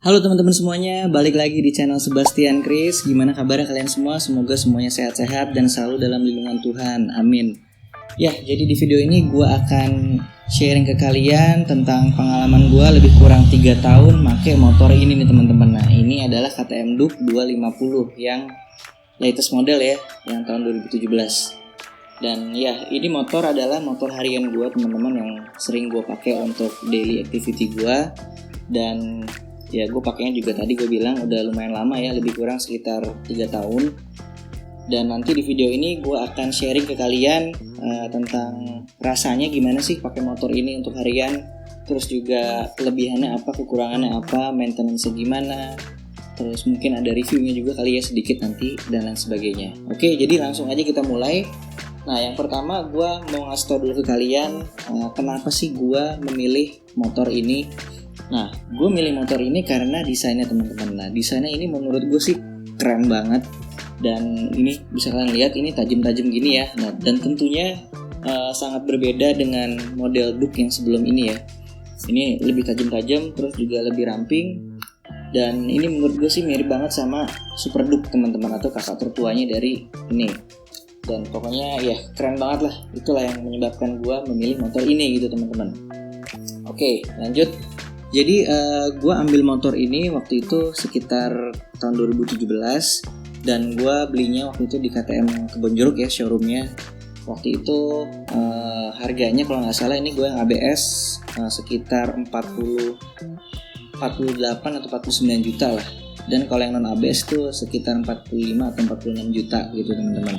Halo teman-teman semuanya, balik lagi di channel Sebastian Chris. Gimana kabarnya kalian semua? Semoga semuanya sehat-sehat dan selalu dalam lindungan Tuhan, amin. Ya, jadi di video ini gue akan sharing ke kalian tentang pengalaman gue lebih kurang 3 tahun pakai motor ini nih teman-teman. Nah, ini adalah KTM Duke 250 yang latest model ya, yang tahun 2017. Dan ya, ini motor adalah motor harian gue teman-teman yang sering gue pakai untuk daily activity gue. Dan ya gue pakainya juga tadi gue bilang udah lumayan lama ya, lebih kurang sekitar 3 tahun. Dan nanti di video ini gue akan sharing ke kalian tentang rasanya gimana sih pakai motor ini untuk harian. Terus juga kelebihannya apa, kekurangannya apa, maintenance-nya gimana. Terus mungkin ada reviewnya juga kali ya sedikit nanti dan lain sebagainya. Oke, jadi langsung aja kita mulai. Nah, yang pertama gue mau ngasih tau dulu ke kalian kenapa sih gue memilih motor ini. Nah, gue milih motor ini karena desainnya teman-teman. Nah, desainnya ini menurut gue sih keren banget. Dan ini bisa kalian lihat, ini tajam-tajam gini ya. Nah, dan tentunya sangat berbeda dengan model Duke yang sebelum ini ya. Ini lebih tajam-tajam, terus juga lebih ramping. Dan ini menurut gue sih mirip banget sama Super Duke teman-teman, atau kakak tertuanya dari ini. Dan pokoknya ya keren banget lah. Itulah yang menyebabkan gue memilih motor ini gitu teman-teman. Oke, lanjut. Jadi gue ambil motor ini waktu itu sekitar tahun 2017 dan gue belinya waktu itu di KTM Kebonjeruk ya, showroomnya. Waktu itu harganya kalau nggak salah ini gue yang ABS sekitar 48 atau 49 juta lah. Dan kalau yang non ABS tuh sekitar 45 atau 46 juta gitu teman-teman.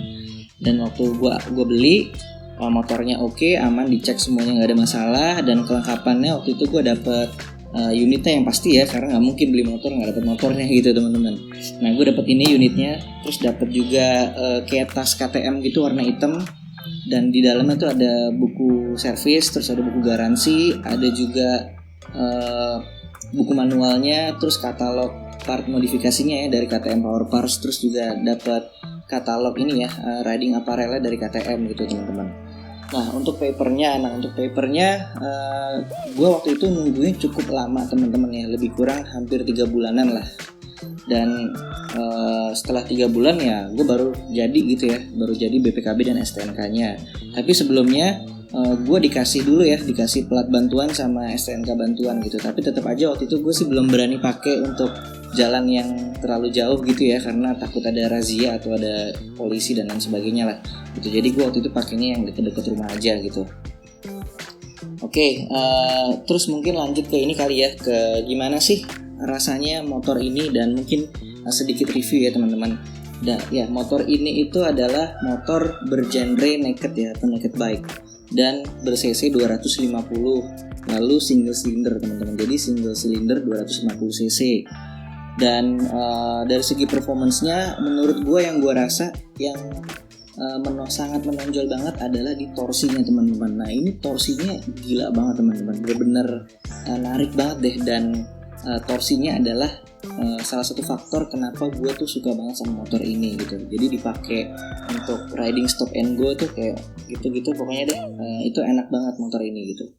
Dan waktu gue beli motornya oke, aman, dicek semuanya nggak ada masalah. Dan kelengkapannya waktu itu gue dapet unitnya yang pasti ya, karena nggak mungkin beli motor nggak dapet motornya gitu teman-teman. Nah, gue dapet ini unitnya, terus dapet juga kayak tas KTM gitu warna hitam, dan di dalamnya tuh ada buku servis, terus ada buku garansi, ada juga buku manualnya, terus katalog part modifikasinya ya dari KTM Power Parts, terus juga dapet katalog ini ya riding apparelnya dari KTM gitu teman-teman. Nah, untuk papernya gue waktu itu nungguin cukup lama teman-teman ya, lebih kurang hampir 3 bulanan lah. Dan setelah 3 bulan ya gue baru jadi gitu ya, baru jadi BPKB dan STNK-nya. Tapi sebelumnya gue dikasih plat bantuan sama STNK bantuan gitu. Tapi tetap aja waktu itu gue sih belum berani pakai untuk jalan yang terlalu jauh gitu ya, karena takut ada razia atau ada polisi dan lain sebagainya lah gitu. Jadi gue waktu itu pakainya yang deket-deket rumah aja gitu. Oke, terus mungkin lanjut ke ini kali ya, ke gimana sih rasanya motor ini, dan mungkin sedikit review ya teman-teman. Dan ya, motor ini itu adalah motor bergenre naked ya, atau naked bike, dan ber-cc 250, lalu single cylinder teman-teman. Jadi single cylinder 250 cc. Dan dari segi performance-nya menurut gue yang gue rasa yang sangat menonjol banget adalah di torsinya teman-teman. Nah, ini torsinya gila banget teman-teman, bener-bener narik banget deh. Dan torsinya adalah salah satu faktor kenapa gue tuh suka banget sama motor ini gitu. Jadi dipakai untuk riding stop and go tuh kayak gitu-gitu pokoknya deh, itu enak banget motor ini gitu.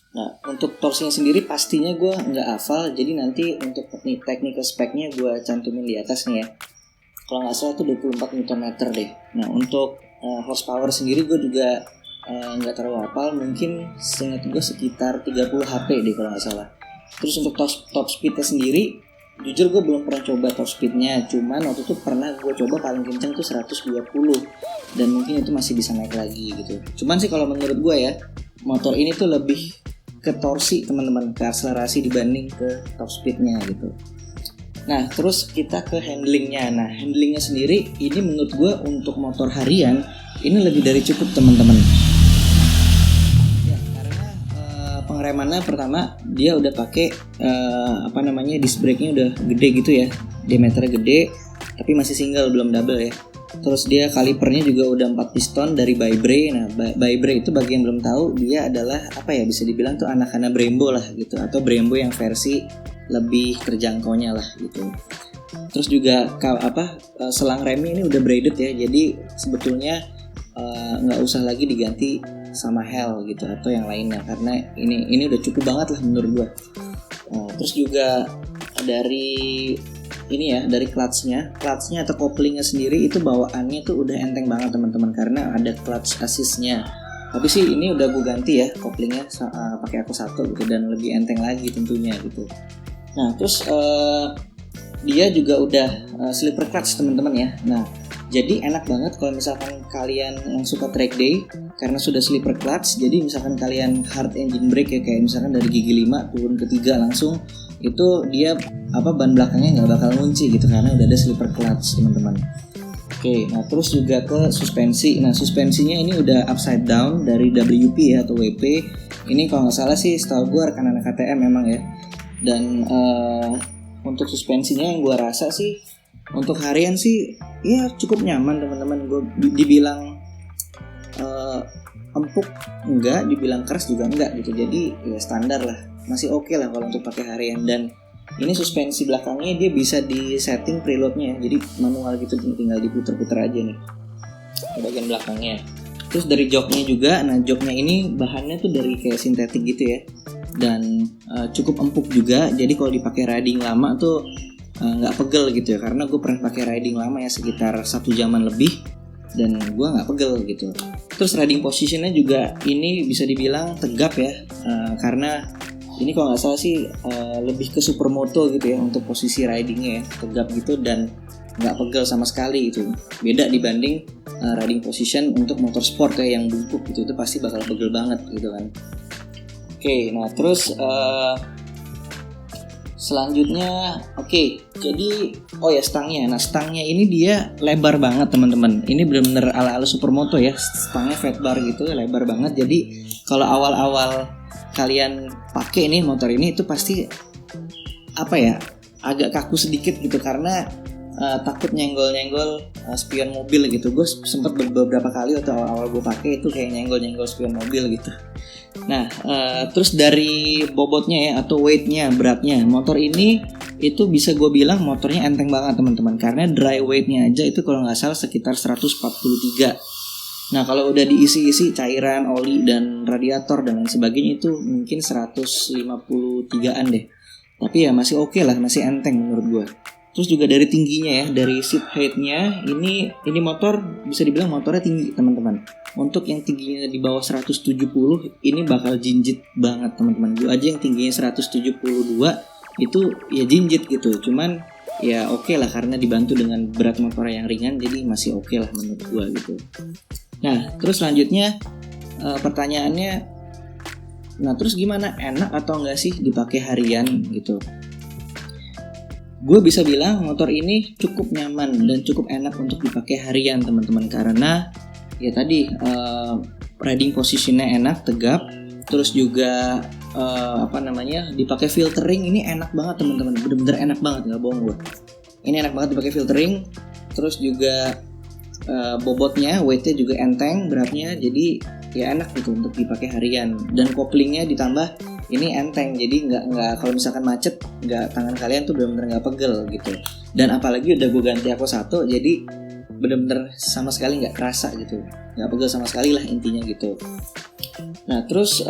Nah, untuk torsinya sendiri pastinya gue nggak hafal, jadi nanti untuk technical spec-nya gue cantumin di atas nih ya. Kalau nggak salah itu 24 Nm deh. Nah, untuk horsepower sendiri gue juga nggak terlalu hafal, mungkin seingat gue sekitar 30 HP deh kalau nggak salah. Terus untuk top speed-nya sendiri, jujur gue belum pernah coba top speed-nya, cuman waktu itu pernah gue coba paling kencang tuh 120, dan mungkin itu masih bisa naik lagi gitu. Cuman sih kalau menurut gue ya, motor ini tuh lebih ke torsi teman-teman, ke akselerasi dibanding ke top speednya gitu. Nah, terus kita ke handlingnya. Nah, handlingnya sendiri ini menurut gue untuk motor harian ini lebih dari cukup teman-teman. Ya, karena pengeremannya pertama dia udah pakai disc brake-nya udah gede gitu ya, diameternya gede, tapi masih single belum double ya. Terus dia kalipernya juga udah 4 piston dari Bybre. Nah, Bybre itu bagi yang belum tahu, dia adalah bisa dibilang tuh anak-anak Brembo lah gitu, atau Brembo yang versi lebih terjangkaunya lah gitu. Terus juga selang remnya ini udah braided ya, jadi sebetulnya nggak usah lagi diganti sama Hell gitu atau yang lainnya, karena ini udah cukup banget lah menurut gue. terus juga dari ini ya, dari clutchnya atau couplingnya sendiri itu bawaannya tuh udah enteng banget teman-teman, karena ada clutch assistnya. Tapi sih ini udah gue ganti ya couplingnya pakai Ako 1 gitu, dan lebih enteng lagi tentunya gitu. Nah terus dia juga udah slipper clutch teman-teman ya. Nah jadi enak banget kalau misalkan kalian yang suka track day, karena sudah slipper clutch. Jadi misalkan kalian hard engine brake ya, kayak misalkan dari gigi 5 turun ke 3 langsung, itu dia ban belakangnya nggak bakal ngunci gitu, karena udah ada slipper clutch teman-teman. Oke, nah terus juga ke suspensi. Nah suspensinya ini udah upside down dari WP ya atau WP. Ini kalau nggak salah sih setahu gue rekan anak KTM memang ya. Dan untuk suspensinya yang gue rasa sih untuk harian sih ya cukup nyaman teman-teman. Gue dibilang empuk enggak, dibilang keras juga enggak gitu. Jadi ya standar lah, masih oke lah kalau untuk pakai harian. Dan ini suspensi belakangnya dia bisa di setting preloadnya ya, jadi manual gitu, tinggal diputer-puter aja nih bagian belakangnya. Terus dari joknya juga, nah joknya ini bahannya tuh dari kayak sintetik gitu ya, dan cukup empuk juga. Jadi kalau dipakai riding lama tuh nggak pegel gitu ya, karena gue pernah pakai riding lama ya sekitar 1 jaman lebih, dan gue nggak pegel gitu. Terus riding positionnya juga ini bisa dibilang tegap ya, karena ini kalau nggak salah sih lebih ke supermoto gitu ya untuk posisi ridingnya ya, tegap gitu dan nggak pegel sama sekali gitu. Beda dibanding riding position untuk motorsport ya yang bungkuk gitu, itu pasti bakal pegel banget gitu kan. Oke, nah terus selanjutnya jadi stangnya. Nah stangnya ini dia lebar banget teman-teman. Ini benar-benar ala-ala supermoto ya, stangnya fat bar gitu, lebar banget. Jadi kalau awal-awal kalian pakai nih motor ini itu pasti agak kaku sedikit gitu, karena takut nyenggol-nyenggol spion mobil gitu. Gue sempet beberapa kali waktu awal-awal gue pakai itu kayak nyenggol-nyenggol spion mobil gitu. Nah terus dari bobotnya ya atau weightnya, beratnya, motor ini itu bisa gue bilang motornya enteng banget teman-teman, karena dry weightnya aja itu kalau nggak salah sekitar 143. Nah kalau udah diisi-isi cairan, oli, dan radiator dan lain sebagainya itu mungkin 153an deh. Tapi ya masih oke lah, masih enteng menurut gue. Terus juga dari tingginya ya, dari seat height-nya ini motor bisa dibilang motornya tinggi teman-teman. Untuk yang tingginya di bawah 170 ini bakal jinjit banget teman-teman. Gue aja yang tingginya 172 itu ya jinjit gitu. Cuman ya oke lah karena dibantu dengan berat motor yang ringan, jadi masih oke lah menurut gue gitu. Nah terus selanjutnya pertanyaannya, nah terus gimana, enak atau enggak sih dipakai harian gitu? Gue bisa bilang motor ini cukup nyaman dan cukup enak untuk dipakai harian teman-teman, karena ya tadi riding positionnya enak, tegap. Terus juga dipakai filtering ini enak banget teman-teman, bener-bener enak banget, nggak bohong gue. Ini enak banget dipakai filtering. Terus juga bobotnya, weightnya juga enteng, beratnya, jadi ya enak gitu untuk dipakai harian. Dan couplingnya ditambah ini enteng, jadi nggak kalau misalkan macet, nggak, tangan kalian tuh benar-benar nggak pegel gitu. Dan apalagi udah gue ganti Ako 1, jadi benar-benar sama sekali nggak kerasa gitu, nggak pegel sama sekali lah intinya gitu. Nah terus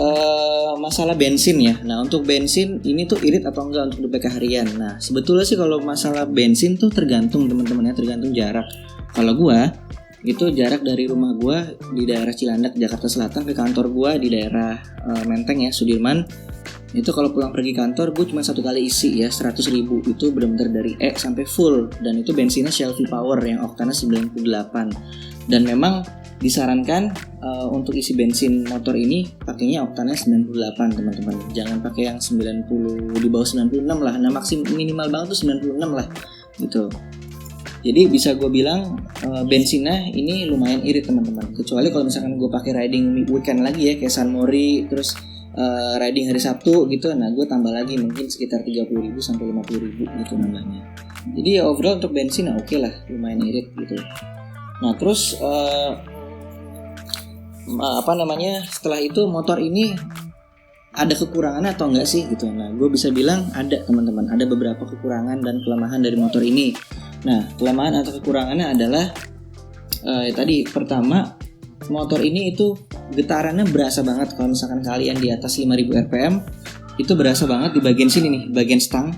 masalah bensin ya. Nah untuk bensin ini tuh irit atau enggak untuk dipakai harian. Nah sebetulnya sih kalau masalah bensin tuh tergantung teman-teman ya, tergantung jarak. Kalau gue itu jarak dari rumah gue di daerah Cilandak, Jakarta Selatan ke kantor gue di daerah Menteng ya, Sudirman. Itu kalau pulang pergi kantor gue cuma 1 kali isi ya, 100.000. Itu benar-benar dari E sampai full. Dan itu bensinnya Shell V-Power yang oktana 98. Dan memang disarankan untuk isi bensin motor ini pakainya oktannya 98 teman-teman. Jangan pakai yang 90, di bawah 96 lah. Nah minimal banget tuh 96 lah gitu. Jadi bisa gue bilang bensinnya ini lumayan irit teman-teman. Kecuali kalau misalkan gue pakai riding weekend lagi ya, kayak San Mori, terus riding hari Sabtu gitu. Nah gue tambah lagi mungkin sekitar 30.000 sampai 50.000 gitu nambahnya. Jadi ya overall untuk bensin oke lah, lumayan irit gitu. Nah terus setelah itu motor ini ada kekurangannya atau enggak sih gitu. Nah gue bisa bilang ada teman-teman, ada beberapa kekurangan dan kelemahan dari motor ini. Nah kelemahan atau kekurangannya adalah tadi pertama, motor ini itu getarannya berasa banget kalau misalkan kalian di atas 5000 rpm. itu berasa banget di bagian sini nih, bagian stang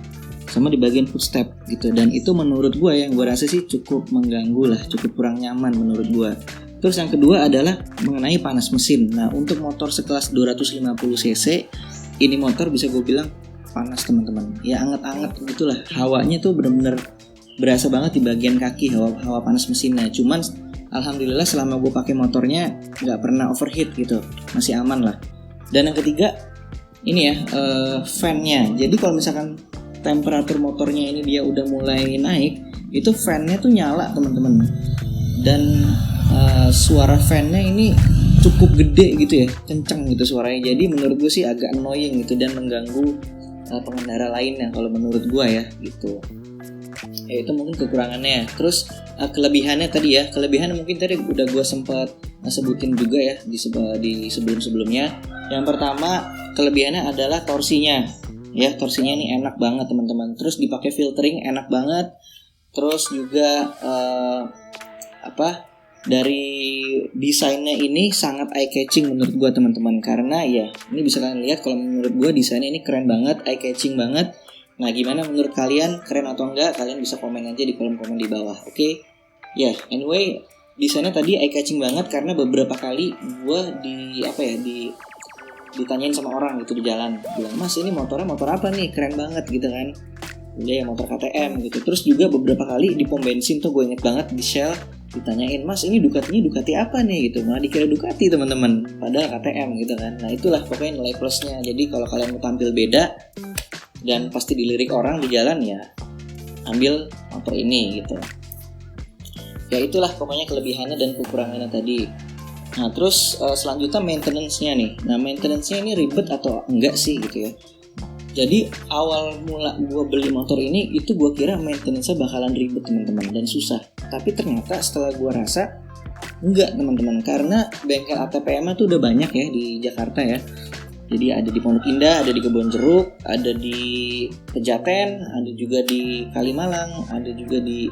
sama di bagian footstep gitu. Dan itu menurut gue yang gue rasa sih cukup mengganggu lah, cukup kurang nyaman menurut gue. Terus yang kedua adalah mengenai panas mesin. Nah untuk motor sekelas 250cc, ini motor bisa gue bilang panas teman-teman. Ya anget-anget gitulah, hawanya tuh bener-bener berasa banget di bagian kaki, hawa panas mesinnya. Cuman alhamdulillah selama gue pakai motornya nggak pernah overheat gitu, masih aman lah. Dan yang ketiga ini ya, fan-nya. Jadi kalau misalkan temperatur motornya ini dia udah mulai naik, itu fan-nya tuh nyala teman-teman. Dan suara fan-nya ini cukup gede gitu ya, kenceng gitu suaranya. Jadi menurut gue sih agak annoying gitu dan mengganggu pengendara lainnya kalau menurut gue ya gitu. Ya itu mungkin kekurangannya. Terus kelebihannya tadi ya, kelebihan mungkin tadi udah gue sempat sebutin juga ya di sebelum-sebelumnya. Yang pertama kelebihannya adalah torsinya. Ya, torsinya ini enak banget teman-teman. Terus dipakai filtering enak banget. Terus juga dari desainnya ini sangat eye catching menurut gue teman-teman. Karena ya ini bisa kalian lihat kalau menurut gue desainnya ini keren banget, eye catching banget. Nah gimana menurut kalian, keren atau enggak? Kalian bisa komen aja di kolom komen di bawah. Oke? Ya, anyway, desainnya tadi eye catching banget karena beberapa kali gue ditanyain sama orang gitu di jalan, bilang mas ini motornya motor apa nih, keren banget gitu kan. Dia ya motor KTM gitu. Terus juga beberapa kali di pom bensin tuh gue inget banget di Shell ditanyain mas ini Ducati apa nih gitu, malah dikira Ducati teman-teman padahal KTM gitu kan. Nah itulah pokoknya nilai plusnya. Jadi kalau kalian mau tampil beda dan pasti dilirik orang di jalan ya ambil motor ini gitu. Ya itulah pokoknya kelebihannya dan kekurangannya tadi. Nah terus selanjutnya maintenance-nya nih. Nah maintenance-nya ini ribet atau enggak sih gitu ya. Jadi awal mula gue beli motor ini itu gue kira maintenance-nya bakalan ribet teman-teman dan susah. Tapi ternyata setelah gue rasa enggak teman-teman. Karena bengkel ATPM tuh udah banyak ya di Jakarta ya. Jadi ada di Pondok Indah, ada di Kebonjeruk, ada di Pejaten, ada juga di Kalimalang, ada juga di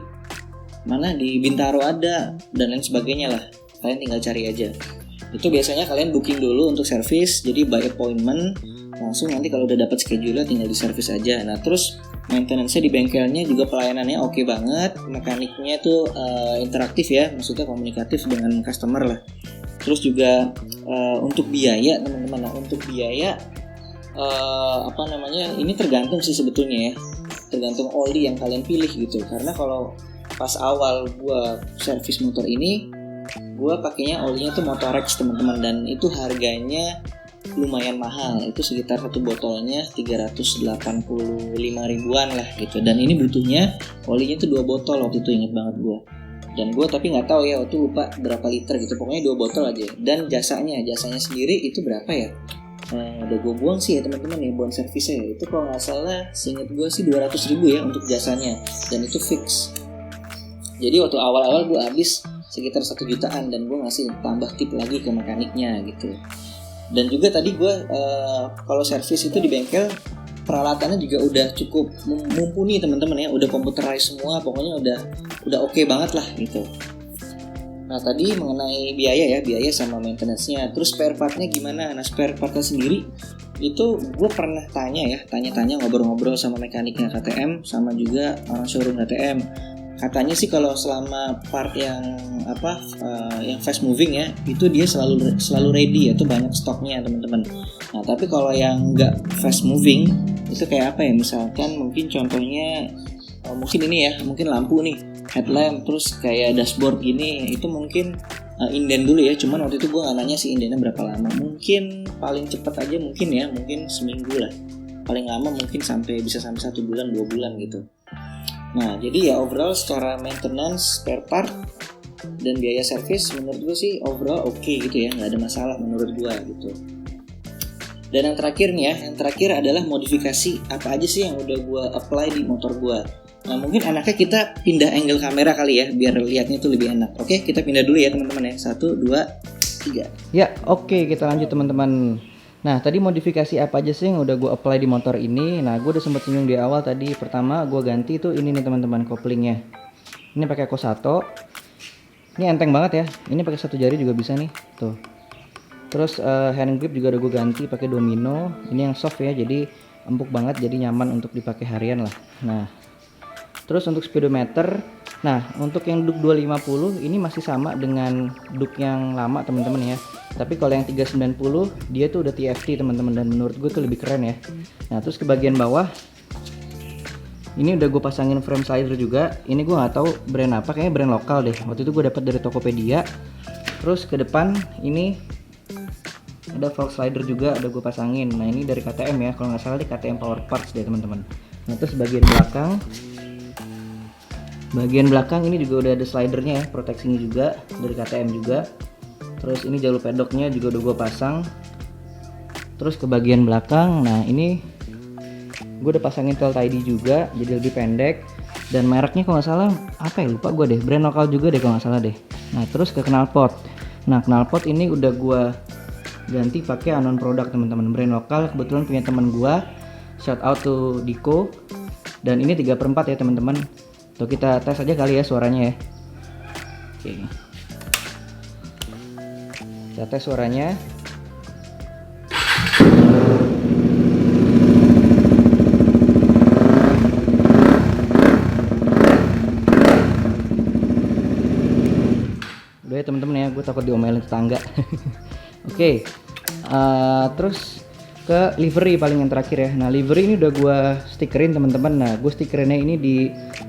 Bintaro ada, dan lain sebagainya lah. Kalian tinggal cari aja. Itu biasanya kalian booking dulu untuk servis, jadi by appointment, langsung nanti kalau udah dapat schedule tinggal di servis aja. Nah terus maintenance-nya di bengkelnya juga pelayanannya oke banget, mekaniknya tuh interaktif ya, maksudnya komunikatif dengan customer lah. Terus juga untuk biaya teman-teman, untuk biaya ini tergantung sih sebetulnya ya, tergantung oli yang kalian pilih gitu. Karena kalau pas awal gue servis motor ini, gue pakainya olinya tuh Motorex teman-teman, dan itu harganya lumayan mahal, itu sekitar satu botolnya 385 ribuan lah gitu. Dan ini butuhnya olinya tuh 2 botol waktu itu, inget banget gue. Dan gue tapi nggak tahu ya waktu lupa berapa liter gitu, pokoknya 2 botol aja. Dan jasanya sendiri itu berapa ya? Udah gue buang sih ya teman-teman ya, buang servisnya ya. Itu kalau nggak salah seinget gue sih 200 ribu ya untuk jasanya, dan itu fix. Jadi waktu awal-awal gue habis sekitar 1 jutaan, dan gue ngasih tambah tip lagi ke mekaniknya gitu. Dan juga tadi gue kalau servis itu di bengkel peralatannya juga udah cukup mumpuni teman-teman ya, udah computerized semua, pokoknya udah oke banget lah gitu. Nah tadi mengenai biaya sama maintenance-nya. Terus spare part-nya gimana? Nah spare part-nya sendiri itu gue pernah tanya ngobrol-ngobrol sama mekaniknya KTM sama juga orang showroom KTM. Katanya sih kalau selama part yang fast moving ya, itu dia selalu ready, itu banyak stoknya teman-teman. Nah tapi kalau yang nggak fast moving itu kayak apa ya, misalkan mungkin contohnya mungkin ini ya, mungkin lampu nih, headlamp, terus kayak dashboard gini, itu mungkin inden dulu ya. Cuman waktu itu gue nggak nanya sih indennya berapa lama, mungkin paling cepat aja mungkin seminggu lah, paling lama mungkin bisa sampai 1 bulan 2 bulan gitu. Nah jadi ya overall secara maintenance, spare part, dan biaya servis menurut gue sih overall oke gitu ya, nggak ada masalah menurut gue gitu. Dan yang terakhir adalah modifikasi apa aja sih yang udah gue apply di motor gue. Nah mungkin enaknya kita pindah angle kamera kali ya, biar lihatnya tuh lebih enak. Oke, kita pindah dulu ya teman-teman ya, 1, 2, 3. Ya oke, kita lanjut teman-teman. Nah tadi modifikasi apa aja sih yang udah gue apply di motor ini. Nah gue udah sempat singgung di awal tadi. Pertama gue ganti tuh ini nih teman-teman, koplingnya. Ini pakai Kosato. Ini enteng banget ya. Ini pakai 1 jari juga bisa nih. Tuh. Terus hand grip juga udah gue ganti pakai Domino. Ini yang soft ya, jadi empuk banget, jadi nyaman untuk dipakai harian lah. Nah, terus untuk speedometer, nah untuk yang Duk 250 ini masih sama dengan Duk yang lama teman-teman ya. Tapi kalau yang 390 dia tuh udah TFT teman-teman, dan menurut gue tuh lebih keren ya. Nah terus ke bagian bawah ini udah gue pasangin frame slider juga. Ini gue nggak tahu brand apa, kayaknya brand lokal deh. Waktu itu gue dapat dari Tokopedia. Terus ke depan ini ada fork slider juga udah gue pasangin. Nah ini dari KTM ya, kalau nggak salah di KTM Power Parts deh teman-teman. Nah terus bagian belakang ini juga udah ada slidernya ya, proteksinya juga dari KTM juga. Terus ini jalur pedoknya juga udah gue pasang. Terus ke bagian belakang, nah ini gue udah pasangin tail tidy juga, jadi lebih pendek. Dan mereknya kalau nggak salah apa ya, lupa gue deh, brand lokal juga deh kalau nggak salah deh. Nah terus ke knalpot. Nah knalpot ini udah gue ganti pakai unknown product teman-teman, brand lokal, kebetulan punya teman gue. Shout out to Diko. Dan ini 3/4 ya teman-teman. Tuh kita tes aja kali ya suaranya ya. Oke. Kita tes suaranya. Udah ya teman-teman ya, gue takut diomelin tetangga. Oke. Terus ke livery paling yang terakhir ya. Nah livery ini udah gue stikerin teman-teman. Nah gue stikerinnya ini di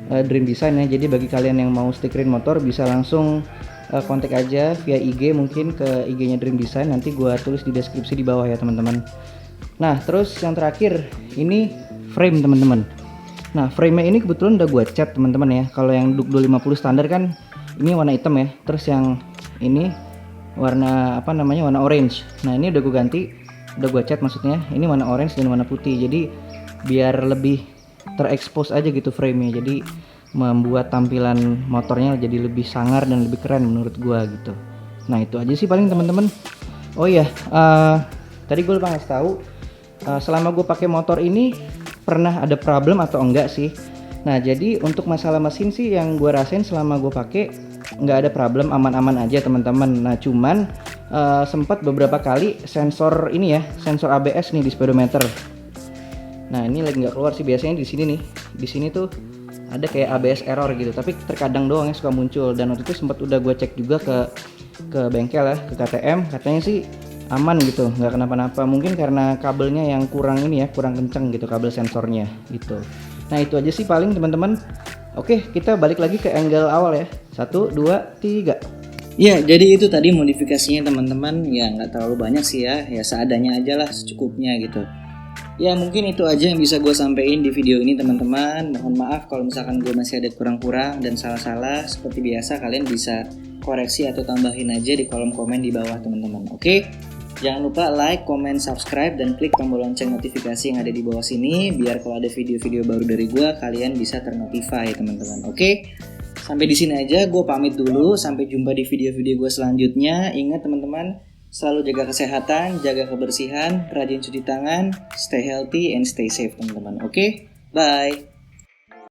Dream Design ya. Jadi bagi kalian yang mau stikerin motor bisa langsung kontak aja via IG, mungkin ke IG-nya Dream Design. Nanti gue tulis di deskripsi di bawah ya teman-teman. Nah terus yang terakhir ini frame teman-teman. Nah frame-nya ini kebetulan udah gue cat teman-teman ya. Kalau yang Duk 250 standar kan ini warna hitam ya. Terus yang ini warna apa namanya, warna orange. Nah ini udah gue ganti, udah gue cat maksudnya, ini warna orange dan warna putih, jadi biar lebih terekspos aja gitu frame-nya, jadi membuat tampilan motornya jadi lebih sangar dan lebih keren menurut gue gitu. Nah itu aja sih paling teman-teman. Oh iya, tadi gue lupa ngasih tahu, selama gue pakai motor ini pernah ada problem atau enggak sih. Nah jadi untuk masalah mesin sih yang gue rasain selama gue pakai nggak ada problem, aman-aman aja teman-teman. Nah cuman sempat beberapa kali sensor ini ya, sensor ABS nih di speedometer. Nah ini lagi nggak keluar sih, biasanya di sini nih, di sini tuh ada kayak ABS error gitu, tapi terkadang doang ya suka muncul. Dan waktu itu sempat udah gue cek juga ke bengkel ya, ke KTM, katanya sih aman gitu, nggak kenapa-napa. Mungkin karena kabelnya yang kurang ini ya, kurang kenceng gitu kabel sensornya gitu. Nah itu aja sih paling teman-teman. Oke, kita balik lagi ke angle awal ya. 1, 2, 3. Ya, jadi itu tadi modifikasinya teman-teman. Ya nggak terlalu banyak sih ya, ya seadanya aja lah, secukupnya gitu. Ya mungkin itu aja yang bisa gue sampein di video ini teman-teman. Mohon maaf kalau misalkan gue masih ada kurang-kurang dan salah-salah. Seperti biasa kalian bisa koreksi atau tambahin aja di kolom komen di bawah teman-teman. Oke? Jangan lupa like, comment, subscribe, dan klik tombol lonceng notifikasi yang ada di bawah sini biar kalau ada video-video baru dari gue kalian bisa ternotify teman-teman. Oke? Sampai di sini aja, gue pamit dulu. Sampai jumpa di video-video gue selanjutnya. Ingat teman-teman, selalu jaga kesehatan, jaga kebersihan, rajin cuci tangan, stay healthy and stay safe teman-teman. Oke? Bye.